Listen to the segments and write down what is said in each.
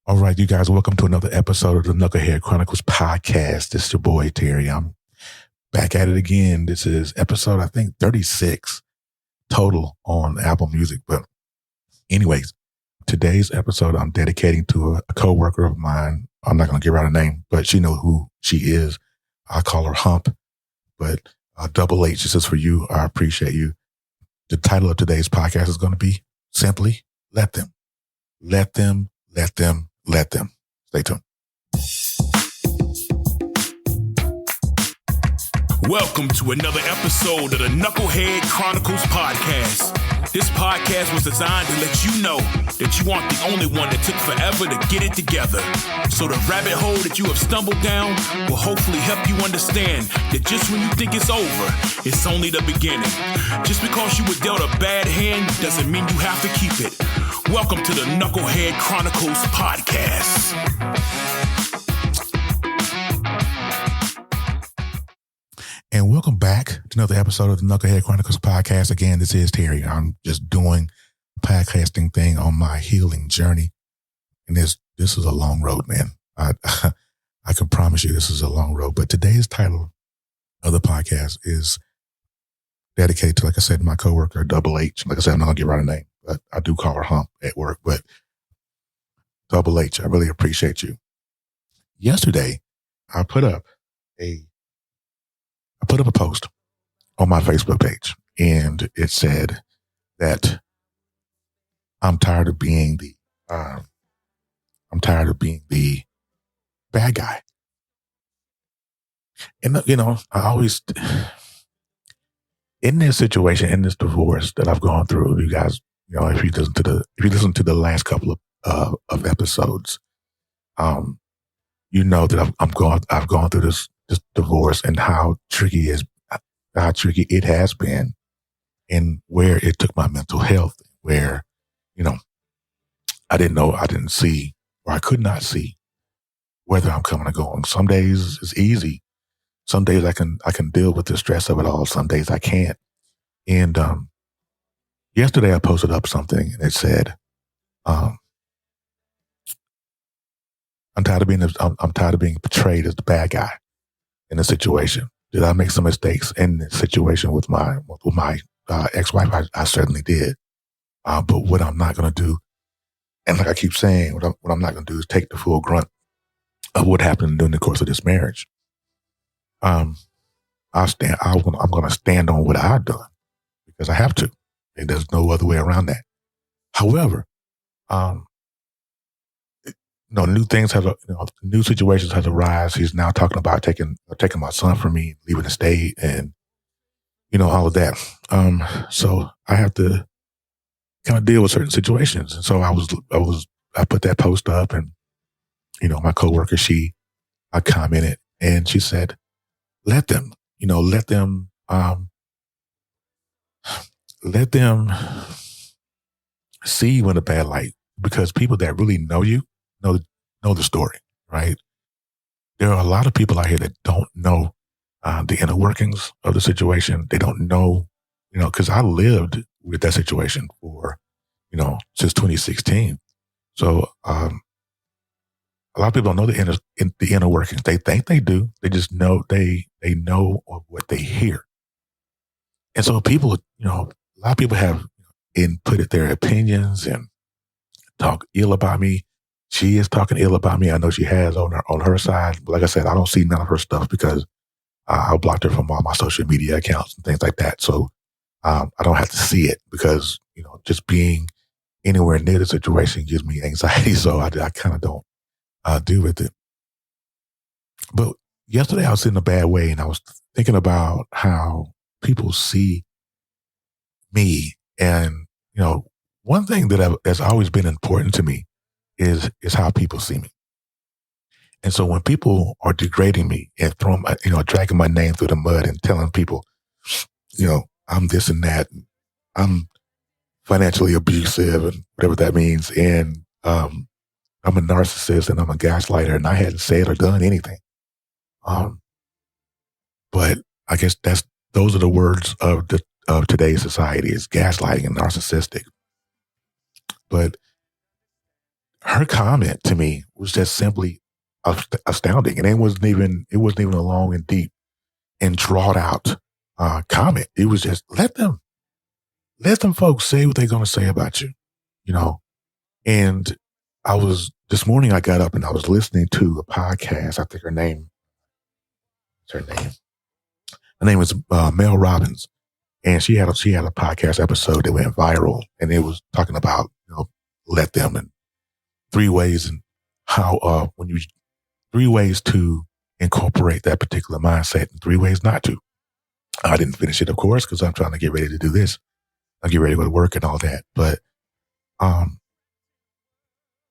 All right, you guys, welcome to another episode of the Knucklehead Chronicles podcast. This is your boy, Terry. I'm back at it again. This is episode, I think, 36 total on Apple Music. But anyways, today's episode I'm dedicating to a coworker of mine. I'm not going to give out a name, but she knows who she is. I call her Hump, but double H, this is for you. I appreciate you. The title of today's podcast is going to be simply, Let Them. Let them, let them, let them. Stay tuned. Welcome to another episode of the Knucklehead Chronicles podcast. This podcast was designed to let you know that you aren't the only one that took forever to get it together. So the rabbit hole that you have stumbled down will hopefully help you understand that just when you think it's over, it's only the beginning. Just because you were dealt a bad hand doesn't mean you have to keep it. Welcome to the Knucklehead Chronicles podcast. And welcome back to another episode of the Knucklehead Chronicles podcast. Again, this is Terry. I'm just doing a podcasting thing on my healing journey. And this is a long road, man. I can promise you this is a long road. But today's title of the podcast is dedicated to, like I said, my coworker, Double H. Like I said, I'm not going to give her a name, but I do call her Hump at work. But Double H, I really appreciate you. Yesterday, I put up a post on my Facebook page, and it said that I'm tired of being the bad guy. And I always, in this situation, in this divorce that I've gone through, you guys, if you listen to the last couple of episodes, you know that I've gone through this divorce and how tricky it has been, and where it took my mental health, where, I didn't see, or I could not see whether I'm coming or going. Some days it's easy. Some days I can deal with the stress of it all. Some days I can't. And, yesterday I posted up something and it said, I'm tired of being portrayed as the bad guy in the situation. Did I make some mistakes in the situation with my ex-wife? I certainly did. But what I'm not going to do, and like I keep saying, what I'm not going to do is take the full grunt of what happened during the course of this marriage. I'm going to stand on what I've done because I have to. And there's no other way around that. However, new situations have arisen. He's now talking about taking my son from me, leaving the state, and all of that. So I have to kind of deal with certain situations. And so I put that post up, and my coworker, I commented, and she said, "Let them, let them see you in a bad light, because people that really know you know the story, right? There are a lot of people out here that don't know the inner workings of the situation. They don't know, because I lived with that situation for, since 2016. So a lot of people don't know the inner workings. They think they do. They just know they know of what they hear. And so people, a lot of people have inputted their opinions and talk ill about me. She is talking ill about me. I know she has on her side. But like I said, I don't see none of her stuff because I blocked her from all my social media accounts and things like that. So I don't have to see it because, just being anywhere near the situation gives me anxiety. So I kind of don't deal with it. But yesterday I was in a bad way, and I was thinking about how people see me. And, one thing that's always been important to me is how people see me. And so when people are degrading me and dragging my name through the mud and telling people, I'm this and that, and I'm financially abusive and whatever that means, and I'm a narcissist and I'm a gaslighter, and I hadn't said or done anything. But I guess those are the words of today's society, is gaslighting and narcissistic. But her comment to me was just simply astounding. And it wasn't even a long and deep and drawn out comment. It was just let them folks say what they're going to say about you, you know. And this morning I got up and I was listening to a podcast. I think her name is Mel Robbins, and she had a podcast episode that went viral, and it was talking about let them, and 3 ways and how 3 ways to incorporate that particular mindset and 3 ways not to. I didn't finish it, of course, because I'm trying to get ready to do this. I'll get ready to go to work and all that. But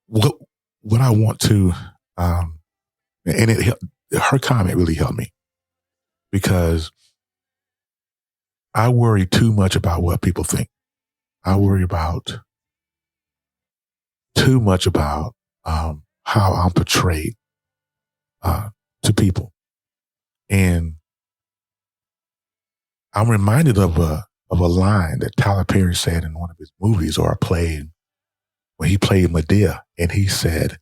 what I want to, and her comment really helped me, because I worry too much about what people think. I worry too much about how I'm portrayed to people. And I'm reminded of a line that Tyler Perry said in one of his movies or a play when he played Medea. And he said,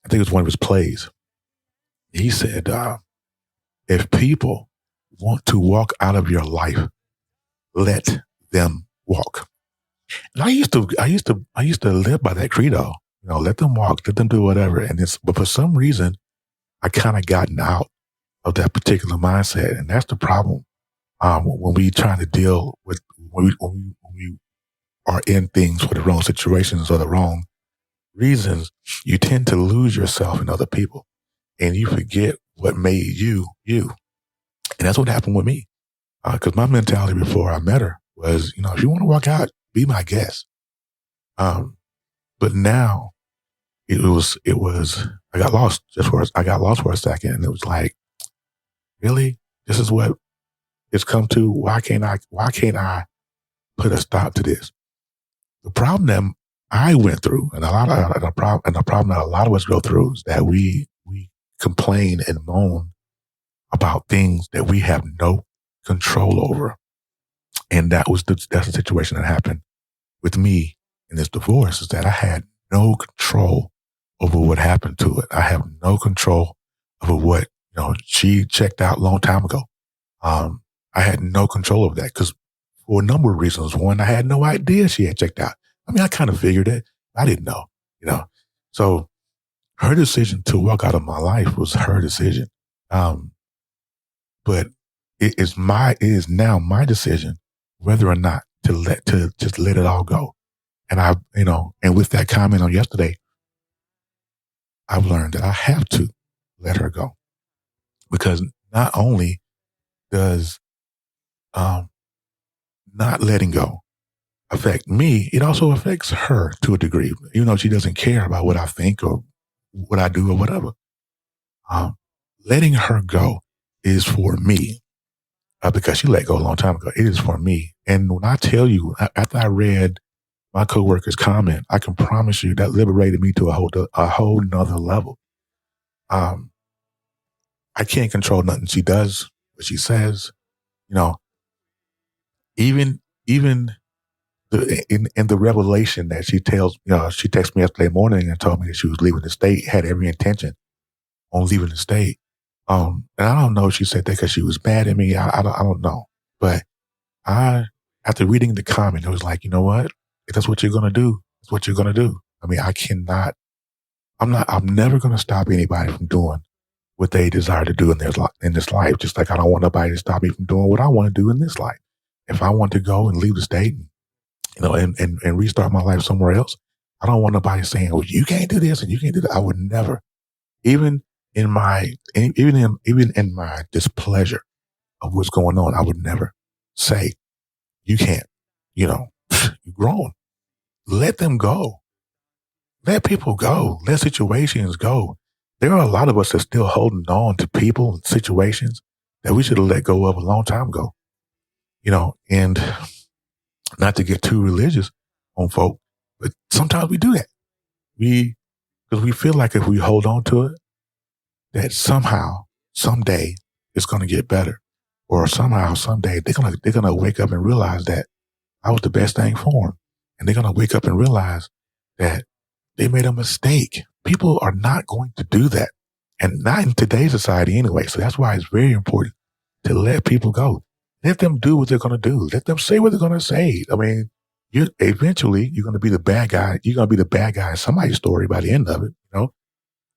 I think it was one of his plays. He said, if people want to walk out of your life, let them walk. And I used to live by that credo, let them walk, let them do whatever. But for some reason, I kind of gotten out of that particular mindset. And that's the problem. When we trying to deal with, when we are in things for the wrong situations or the wrong reasons, you tend to lose yourself in other people and you forget what made you, you. And that's what happened with me. Cause my mentality before I met her was, if you want to walk out, be my guest. But now it was, I got lost for a second, and it was like, really? This is what it's come to? Why can't I put a stop to this? The problem that I went through, and the problem that a lot of us go through, is that we complain and moan about things that we have no control over. And that's the situation that happened with me in this divorce, is that I had no control over what happened to it. I have no control over what, she checked out a long time ago. I had no control over that because for a number of reasons. One, I had no idea she had checked out. I mean, I kind of figured it. I didn't know, So her decision to walk out of my life was her decision. But it is now my decision whether or not to just let it all go. And and with that comment on yesterday, I've learned that I have to let her go, because not only does not letting go affect me, it also affects her to a degree, even though she doesn't care about what I think or what I do or whatever. Letting her go is for me, because she let go a long time ago. It is for me. And when I tell you, after I read my coworker's comment, I can promise you that liberated me to a whole nother level. I can't control nothing she does, what she says, even in the revelation that she tells, she texted me yesterday morning and told me that she was leaving the state, had every intention on leaving the state. And I don't know if she said that because she was mad at me. I don't know. But after reading the comment, it was like, you know what? If that's what you're going to do, it's what you're going to do. I mean, I'm never going to stop anybody from doing what they desire to do in this life. Just like I don't want nobody to stop me from doing what I want to do in this life. If I want to go and leave the state, and restart my life somewhere else, I don't want nobody saying, "Well, you can't do this and you can't do that." I would never, even in my displeasure of what's going on, I would never say, "You can't." You're grown. Let them go. Let people go. Let situations go. There are a lot of us that are still holding on to people and situations that we should have let go of a long time ago. And not to get too religious on folk, but sometimes we do that. Because we feel like if we hold on to it, that somehow, someday, it's going to get better. Or somehow, someday, they're going to wake up and realize that I was the best thing for them. And they're going to wake up and realize that They made a mistake. People are not going to do that. And not in today's society anyway. So that's why it's very important to let people go. Let them do what they're going to do. Let them say what they're going to say. I mean, eventually you're going to be the bad guy. You're going to be the bad guy in somebody's story by the end of it. You know,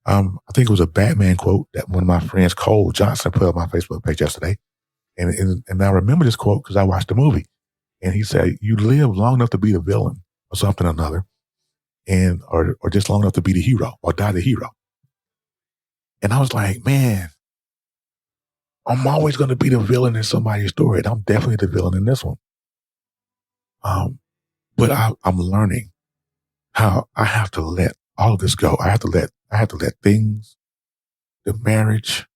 I think it was a Batman quote that one of my friends, Cole Johnson, put on my Facebook page yesterday. And I remember this quote because I watched the movie. And he said, "You live long enough to be the villain or something or another, and or just long enough to be the hero or die the hero." And I was like, man, I'm always going to be the villain in somebody's story. And I'm definitely the villain in this one. But I'm learning how I have to let all of this go. I have to let things, the marriage,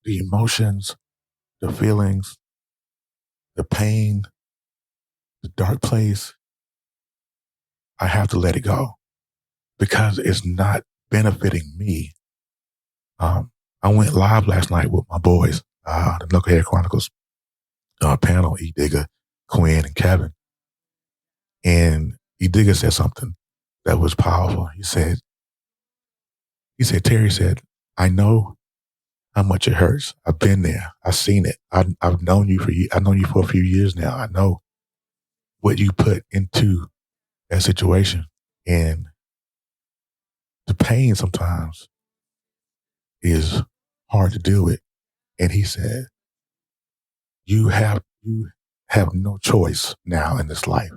the emotions, the feelings, the pain, the dark place. I have to let it go because it's not benefiting me. I went live last night with my boys, the Knucklehead Chronicles panel, E. Digger, Quinn, and Kevin. And E. Digger said something that was powerful. He said, Terry said, "I know how much it hurts. I've been there. I've seen it. I've known you I've known you for a few years now. I know what you put into that situation. And the pain sometimes is hard to deal with." And he said, you have no choice now in this life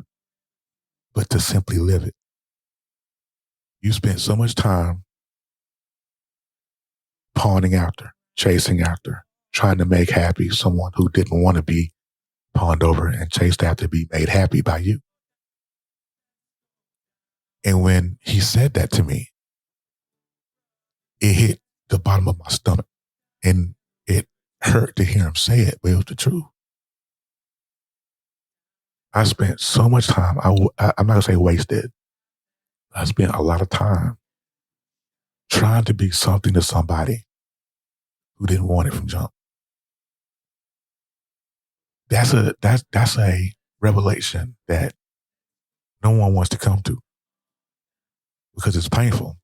but to simply live it. You spent so much time pawning after, chasing after, trying to make happy someone who didn't want to be pawned over and chased after be made happy by you. And when he said that to me, it hit the bottom of my stomach, and it hurt to hear him say it, but it was the truth. I spent so much time, I'm not going to say wasted. I spent a lot of time trying to be something to somebody who didn't want it from jump. That's a revelation that no one wants to come to because it's painful.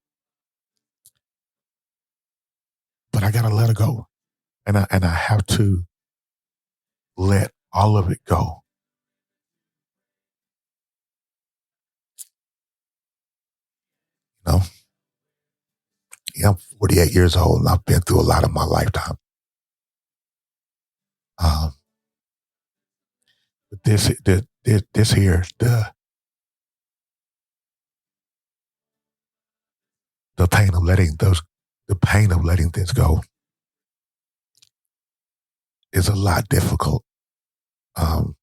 But I gotta let it go. And I have to let all of it go. You know? Yeah, I'm 48 years old and I've been through a lot of my lifetime. But this here, the pain of letting things go is a lot difficult. And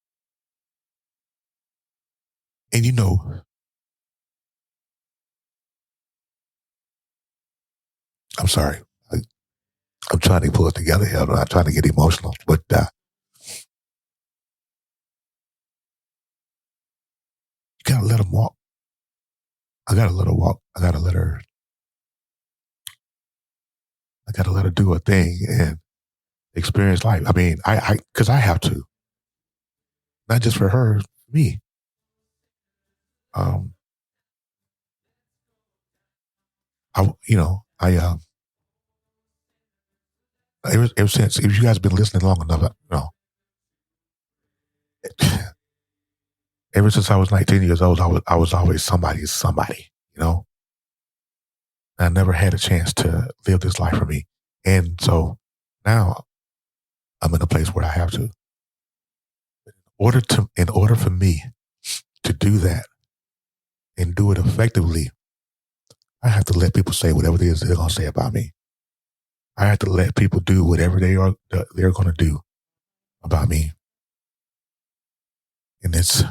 you know, I'm sorry. I'm trying to pull it together here. I'm not trying to get emotional, but you gotta let them walk. I gotta let her walk. I gotta let her do a thing and experience life. I mean, because I have to, not just for her, for me. Um, ever since, if you guys have been listening long enough, ever since I was 19 years old, I was always somebody's somebody, you know. I never had a chance to live this life for me, and so now I'm in a place where I have to. In order for me to do that and do it effectively, I have to let people say whatever it is they're going to say about me. I have to let people do whatever they're going to do about me, and it's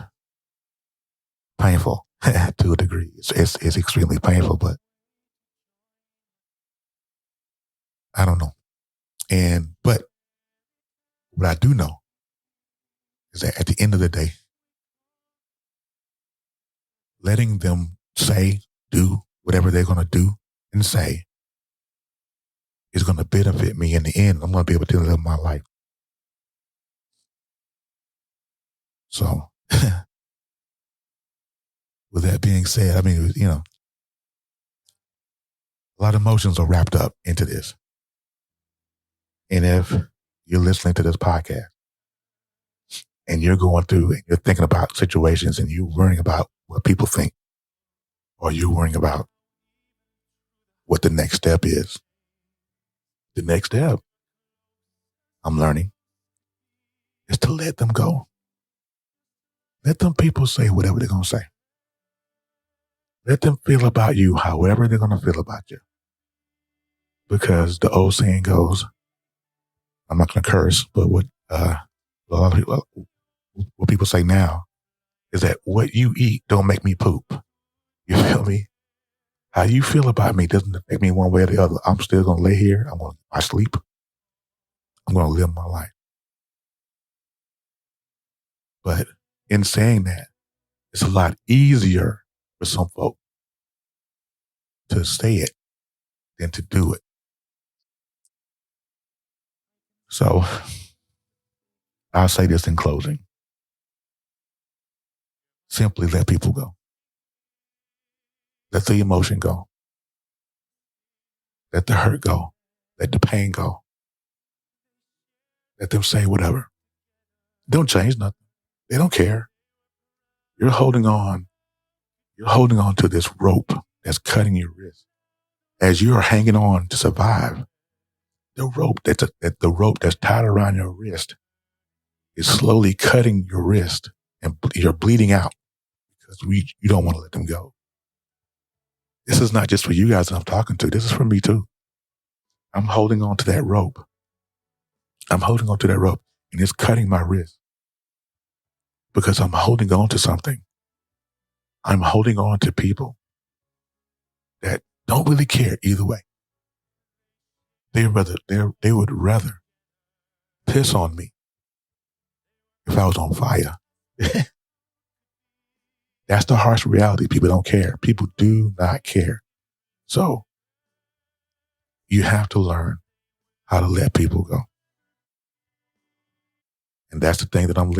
painful to a degree. It's extremely painful, but I don't know. But what I do know is that at the end of the day, letting them say, do whatever they're going to do and say is going to benefit me in the end. I'm going to be able to live my life. So, with that being said, I mean, A lot of emotions are wrapped up into this. And if you're listening to this podcast and you're going through and you're thinking about situations and you're worrying about what people think, or you're worrying about what the next step is, the next step, I'm learning, is to let them go. Let them people say whatever they're going to say. Let them feel about you however they're going to feel about you. Because the old saying goes, I'm not going to curse, but what a lot of people, what people say now is that what you eat don't make me poop. You feel me? How you feel about me doesn't affect me one way or the other. I'm still going to lay here. I'm going to get my sleep. I'm going to live my life. But in saying that, it's a lot easier for some folk to say it than to do it. So I'll say this in closing. Simply let people go. Let the emotion go. Let the hurt go. Let the pain go. Let them say whatever. Don't change nothing. They don't care. You're holding on. You're holding on to this rope that's cutting your wrist. As you're hanging on to survive, the rope that's tied around your wrist is slowly cutting your wrist and you're bleeding out because you don't want to let them go. This is not just for you guys that I'm talking to. This is for me too. I'm holding on to that rope. I'm holding on to that rope and it's cutting my wrist because I'm holding on to something. I'm holding on to people that don't really care either way. They would rather piss on me if I was on fire. That's the harsh reality. People don't care. People do not care. So you have to learn how to let people go. And that's the thing that I'm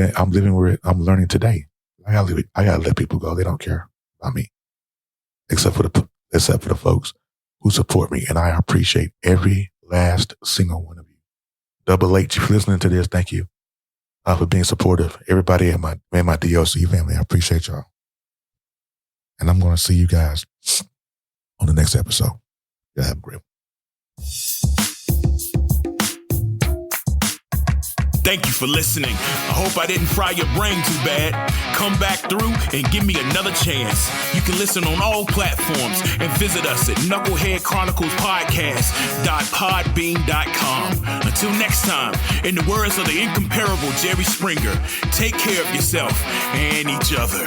learning today. I gotta let people go. They don't care about me, except for the folks who support me. And I appreciate every last single one of you. Double H, if you're listening to this, thank you for being supportive. Everybody in my DOC family, I appreciate y'all. And I'm going to see you guys on the next episode. Y'all have a great one. Thank you for listening. I hope I didn't fry your brain too bad. Come back through and give me another chance. You can listen on all platforms and visit us at Knucklehead Chronicles Podcast.podbean.com. Until next time, in the words of the incomparable Jerry Springer, take care of yourself and each other.